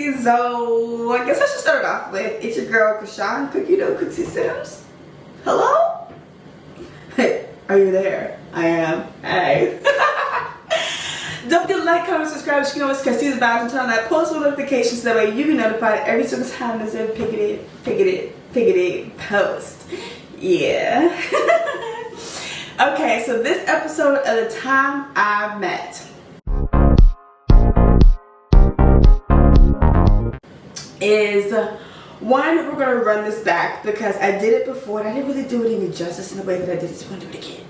Cookie. So I guess I should start it off with, it's your girl Kashawn Cookie Dough Cookie Sims. Hello? Hey, are you there? I am. Hey. Don't forget to like, comment, subscribe, you can always catch these vibes and turn on that post notifications so that way you can be notified every single time there's a picketed post. Yeah. Okay, so this episode of The Time I Met is one, we're gonna run this back because I did it before and I didn't really do it any justice in the way that I did it, so I'm gonna do it again.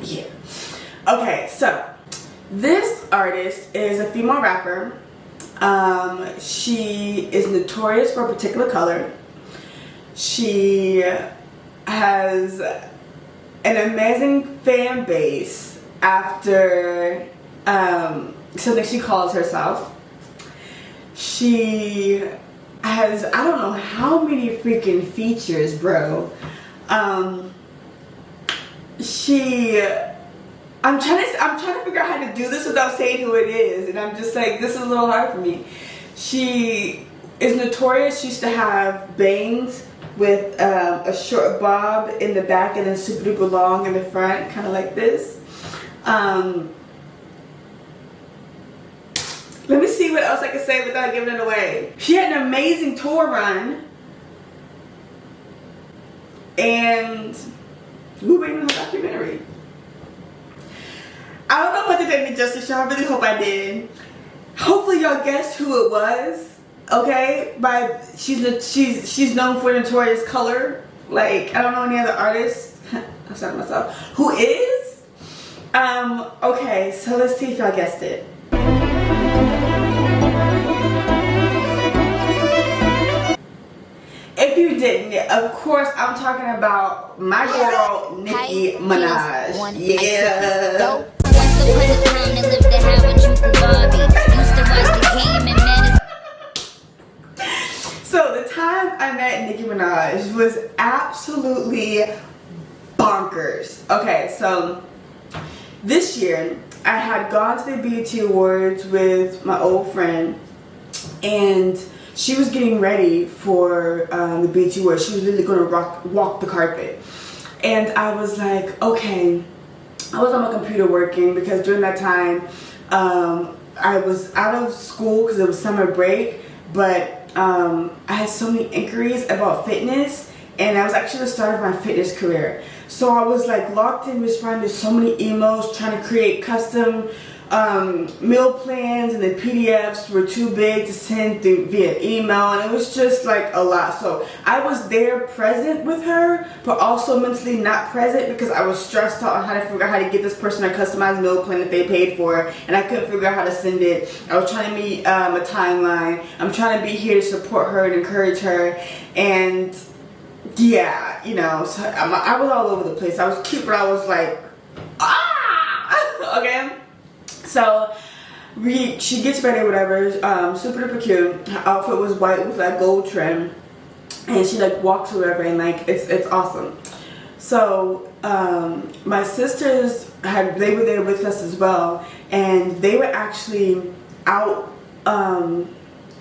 Yeah. Okay, so this artist is a female rapper. She is notorious for a particular color. She has an amazing fan base after something she calls herself. She has, I don't know how many freaking features, bro. I'm trying to figure out how to do this without saying who it is, and I'm just like, this is a little hard for me. She is notorious. She used to have bangs with a short bob in the back and then super duper long in the front, kind of like this. Let me see what else I can say without giving it away. She had an amazing tour run, and we're waiting on her documentary. I don't know if I did any justice, y'all. I really hope I did. Hopefully y'all guessed who it was. Okay, she's known for notorious color. Like, I don't know any other artists. I'm sorry myself. Who is? Okay, so let's see if y'all guessed it. If you didn't, of course, I'm talking about my girl, Nicki Minaj. Yeah. So the time I met Nicki Minaj was absolutely bonkers. Okay, so this year I had gone to the BET Awards with my old friend, and she was getting ready for the BET Awards. She was literally going to walk the carpet. And I was like, okay, I was on my computer working because during that time I was out of school because it was summer break, but I had so many inquiries about fitness, and I was actually the start of my fitness career. So I was like locked in responding to so many emails, trying to create custom meal plans, and the PDFs were too big to send through via email, and it was just like a lot. So I was there present with her, but also mentally not present because I was stressed out on how to figure out how to get this person a customized meal plan that they paid for, and I couldn't figure out how to send it. I was trying to meet a timeline. I'm trying to be here to support her and encourage her, and yeah, you know, so I was all over the place. I was cute, but I was like, okay. So she gets ready, whatever, super duper cute. Her outfit was white with like gold trim, and she like walks or whatever, and like it's awesome. So my sisters they were there with us as well, and they were actually out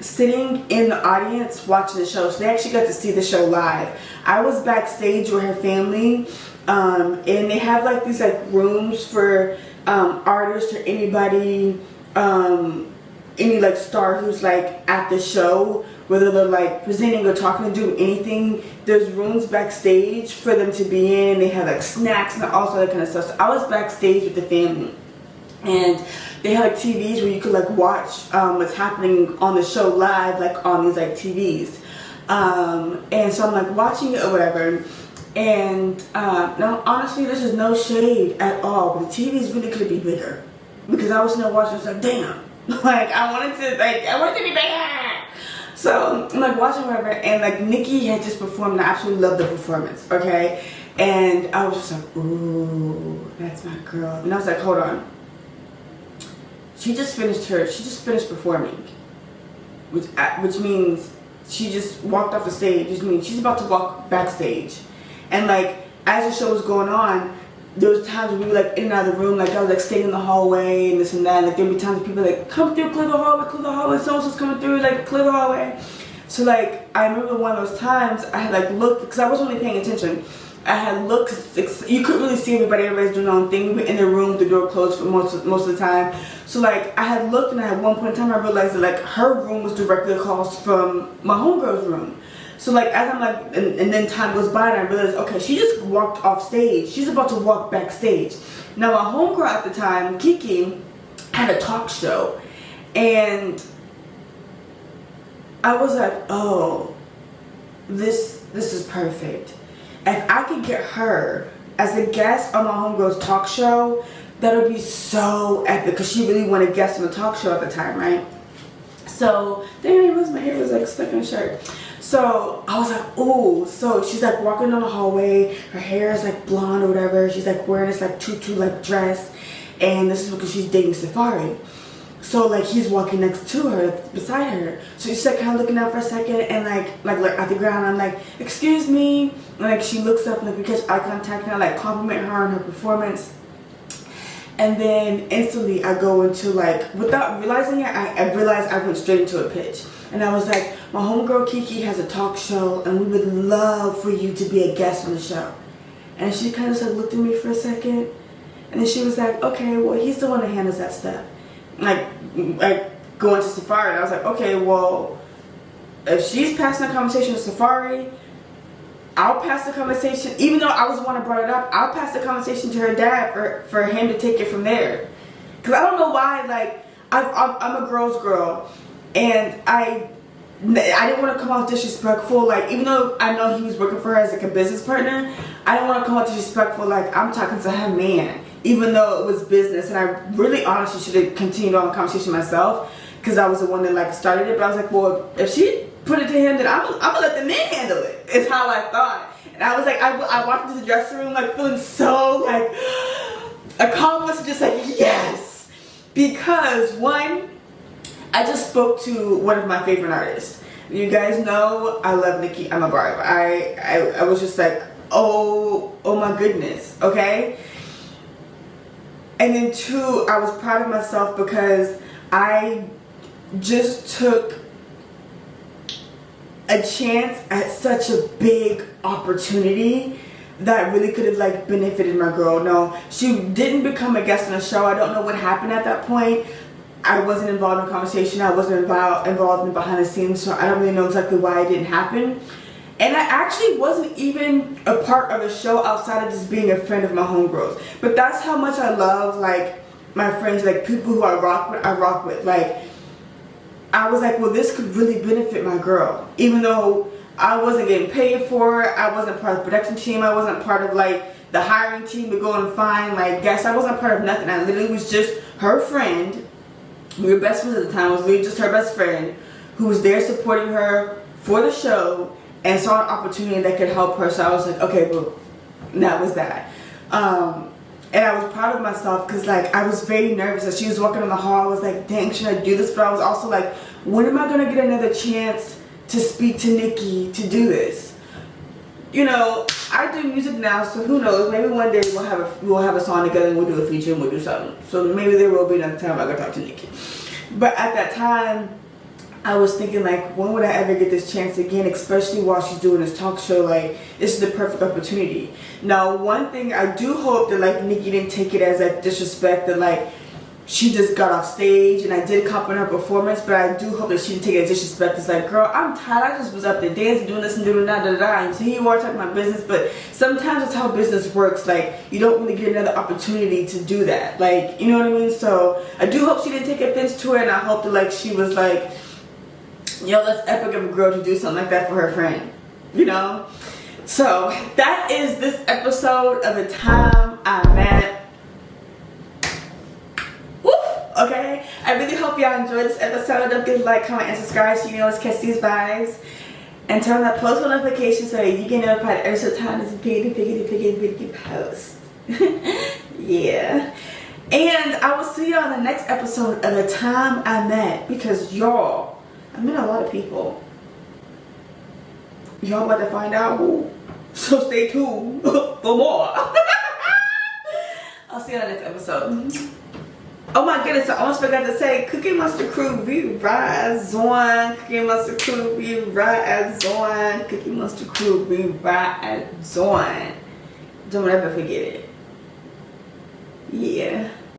sitting in the audience watching the show. So they actually got to see the show live. I was backstage with her family, and they have like these like rooms for artists or anybody, any like star who's like at the show, whether they're like presenting or talking or doing anything. There's rooms backstage for them to be in. They have like snacks and all that kind of stuff. So I was backstage with the family, and they had like TVs where you could like watch what's happening on the show live, like on these like TVs. And so I'm like watching it or whatever. And now honestly, this is no shade at all, but the TVs really could be bigger, because I was sitting there watching. I was like, damn, like I wanted to be bigger. So I'm like watching whatever, and like Nicki had just performed, and I absolutely loved the performance. Okay, and I was just like, ooh, that's my girl. And I was like, hold on, she just finished performing, which means she just walked off the stage, which means she's about to walk backstage. And like as the show was going on, there was times when we were like in and out of the room, like I was like staying in the hallway and this and that. Like there'd be times when people like come through, clear the hallway, someone's coming through, like clear the hallway. So like I remember one of those times I had like looked, because I wasn't really paying attention. I had looked, you couldn't really see everybody's doing their own thing. We were in the room with the door closed for most of the time. So like I had looked, and at one point in time I realized that like her room was directly across from my homegirl's room. So like as I'm like, and then time goes by and I realized, okay, she just walked off stage. She's about to walk backstage. Now my homegirl at the time, Kiki, had a talk show, and I was like, oh, this is perfect. If I could get her as a guest on my homegirl's talk show, that would be so epic, because she really wanted guests on the talk show at the time, right? So, dang, my hair was like stuck in a shirt. So I was like, oh, so she's like walking down the hallway, her hair is like blonde or whatever, she's like wearing this like tutu like dress, and this is because she's dating Safari. So like he's walking next to her, beside her. So she's like kind of looking out for a second, and like at the ground, I'm like, excuse me, and like she looks up and like we catch eye contact, and I like compliment her on her performance. And then instantly I go into like, without realizing it, I realized I went straight into a pitch. And I was like, my homegirl Kiki has a talk show and we would love for you to be a guest on the show. And she kind of just like looked at me for a second. And then she was like, okay, well, he's the one that handles that stuff. Like going to Safari. And I was like, okay, well, if she's passing the conversation to Safari, I'll pass the conversation, even though I was the one that brought it up, I'll pass the conversation to her dad for him to take it from there. Because I don't know why, like, I'm a girl's girl, and I didn't want to come out disrespectful, like, even though I know he was working for her as like a business partner, I didn't want to come out disrespectful, like, I'm talking to her man, even though it was business, and I really honestly should have continued on the conversation myself, because I was the one that, like, started it, but I was like, well, if she put it to him, then I'm gonna let the man handle it. It's how I thought. And I was like, I walked into the dressing room like feeling so like accomplished, just like yes, because one, I just spoke to one of my favorite artists. You guys know I love Nicki. I'm a barb. I was just like, oh my goodness, okay. And then two, I was proud of myself because I just took a chance at such a big opportunity that really could have like benefited my girl. No, she didn't become a guest on the show. I don't know what happened at that point. I wasn't involved in the conversation. I wasn't involved in behind the scenes, so I don't really know exactly why it didn't happen. And I actually wasn't even a part of the show outside of just being a friend of my homegirls. But that's how much I love like my friends, like people who I rock with. Like I was like, well, this could really benefit my girl. Even though I wasn't getting paid for it, I wasn't part of the production team, I wasn't part of like the hiring team to go and find like guests. I wasn't part of nothing. I literally was just her friend. We were best friends at the time. I was literally just her best friend who was there supporting her for the show and saw an opportunity that could help her. So I was like, okay, well, that was that. And I was proud of myself because like I was very nervous as she was walking in the hall. I was like, dang, should I do this? But I was also like, when am I gonna get another chance to speak to Nicki to do this? You know, I do music now, so who knows? Maybe one day we'll have a song together and we'll do a feature and we'll do something. So maybe there will be another time I can talk to Nicki. But at that time, I was thinking like, when would I ever get this chance again, especially while she's doing this talk show? Like, this is the perfect opportunity. Now, one thing I do hope that like Nicki didn't take it as like disrespect, that like she just got off stage and I did compliment her performance, but I do hope that she didn't take it as disrespect. It's like, girl, I'm tired. I just was up there dancing, doing this and doing that, and so here you are talking about business, but sometimes that's how business works. Like, you don't really get another opportunity to do that. Like, you know what I mean? So I do hope she didn't take offense to it, and I hope that like she was like, yo, that's epic of a girl to do something like that for her friend, you know? So that is this episode of The Time I Met. Woo! Okay, I really hope y'all enjoyed this episode. Don't forget to like, comment, and subscribe so you know catch these vibes. And turn on that post notification so that you get notified every single time this video post. Yeah. And I will see y'all in the next episode of The Time I Met, because y'all, I met a lot of people. Y'all about to find out who. So stay tuned for more. I'll see you on the next episode. Oh my goodness, I almost forgot to say, Cookie Monster Crew, we rise on. Cookie Monster Crew, we rise on. Cookie Monster Crew, we rise on. Don't ever forget it. Yeah.